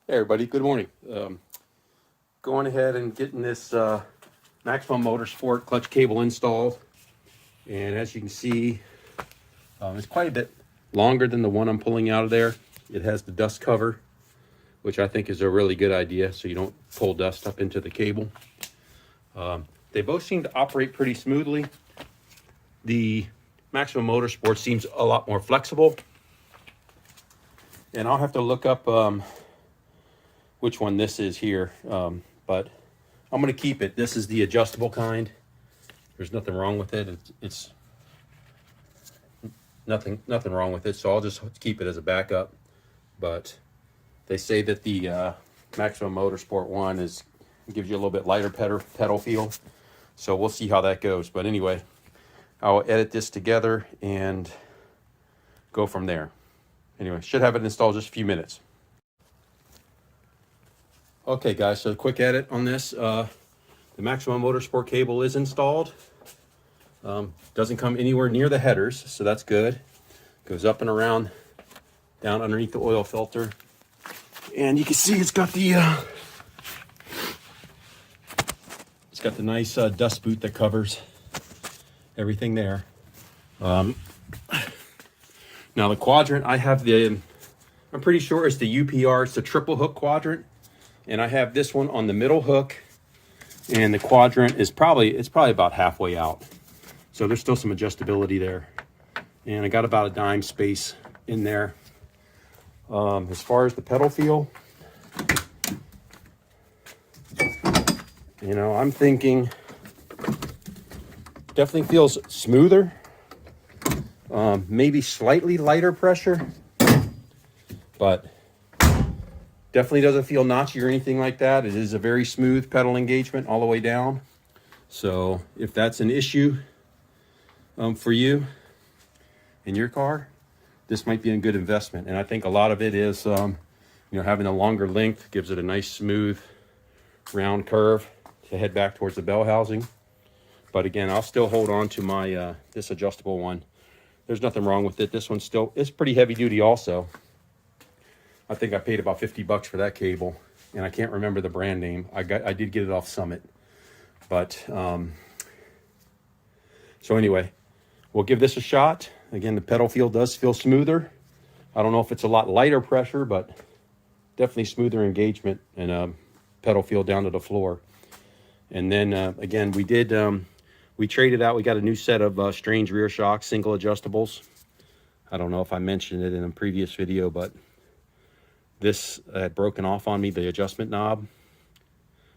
Hey everybody, good morning. Going ahead and getting this Maximum Motorsport clutch cable installed. And as you can see, it's quite a bit longer than the one I'm pulling out of there. It has the dust cover, which I think is a really good idea so you don't pull dust up into the cable. They both seem to operate pretty smoothly. The Maximum Motorsport seems a lot more flexible. And I'll have to look up which one this is here, but I'm going to keep it. This is the adjustable kind. There's nothing wrong with it. It's nothing wrong with it, so I'll just keep it as a backup. But they say that the Maximum Motorsport one gives you a little bit lighter pedal feel, so we'll see how that goes. But anyway, I'll edit this together and go from there. Anyway, should have it installed just a few minutes. Okay guys, so a quick edit on this. The Maximum Motorsport cable is installed. Doesn't come anywhere near the headers, so that's good. Goes up and around, down underneath the oil filter. And you can see it's got the nice dust boot that covers everything there. Now the quadrant, I have I'm pretty sure it's the UPR, it's the triple hook quadrant. And I have this one on the middle hook, and the quadrant is probably about halfway out. So there's still some adjustability there. And I got about a dime space in there. As far as the pedal feel, I'm thinking definitely feels smoother. Maybe slightly lighter pressure, but definitely doesn't feel notchy or anything like that. It is a very smooth pedal engagement all the way down. So if that's an issue for you in your car, this might be a good investment. And I think a lot of it is, having a longer length gives it a nice smooth round curve to head back towards the bell housing. But again, I'll still hold on to my this adjustable one. There's nothing wrong with it. This one still is pretty heavy duty also. I think I paid about 50 bucks for that cable, and I can't remember the brand name. I did get it off Summit. But so anyway, we'll give this a shot. Again, the pedal feel does feel smoother. I don't know if it's a lot lighter pressure, but definitely smoother engagement and pedal feel down to the floor. And then again, we traded out. We got a new set of Strange rear shocks, single adjustables. I don't know if I mentioned it in a previous video, but this had broken off on me, the adjustment knob.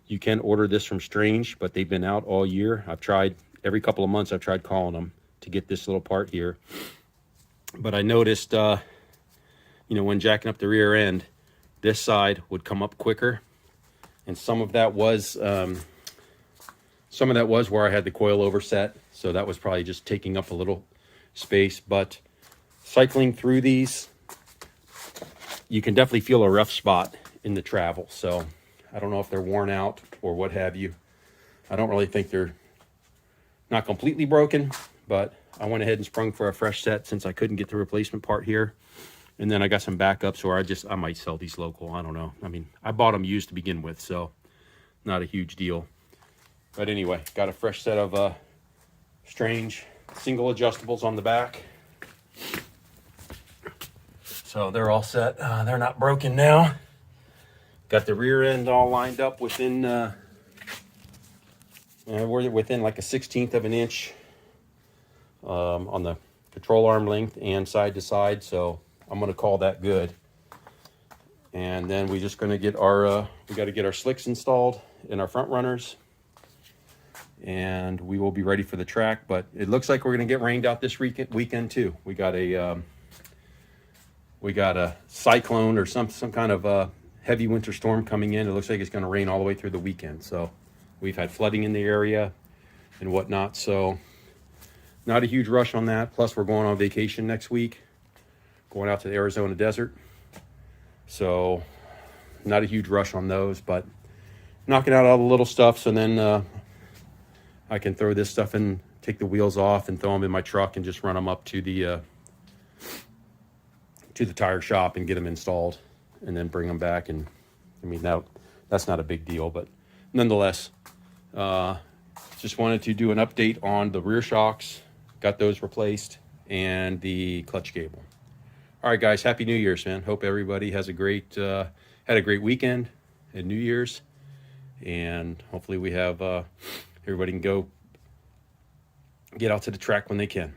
You can order this from Strange, but they've been out all year. I've tried, every couple of months I've tried calling them to get this little part here. But I noticed, when jacking up the rear end, this side would come up quicker. And some of that was where I had the coil overset. So that was probably just taking up a little space. But cycling through these, you can definitely feel a rough spot in the travel. So I don't know if they're worn out or what have you. I don't really think they're not completely broken, but I went ahead and sprung for a fresh set since I couldn't get the replacement part here. And then I got some backups, or I might sell these local. I don't know. I mean, I bought them used to begin with, so not a huge deal. But anyway, got a fresh set of Strange single adjustables on the back. So they're all set. They're not broken now. Got the rear end all lined up within, we're within like a 1/16 of an inch on the control arm length and side to side. So I'm going to call that good. And then we're just going to get we got to get our slicks installed in our front runners. And we will be ready for the track. But it looks like we're going to get rained out this weekend too. We got a cyclone or some kind of heavy winter storm coming in. It looks like it's going to rain all the way through the weekend. So we've had flooding in the area and whatnot. So not a huge rush on that. Plus we're going on vacation next week, going out to the Arizona desert. So not a huge rush on those, but knocking out all the little stuff. So then I can throw this stuff in, take the wheels off and throw them in my truck and just run them up to the tire shop and get them installed, and then bring them back and I mean, that's not a big deal, but nonetheless, just wanted to do an update on the rear shocks. Got those replaced, and the clutch cable. All right, guys, happy New Year's, man. Hope everybody has a great had a great weekend and New Year's, and hopefully we have everybody can go get out to the track when they can.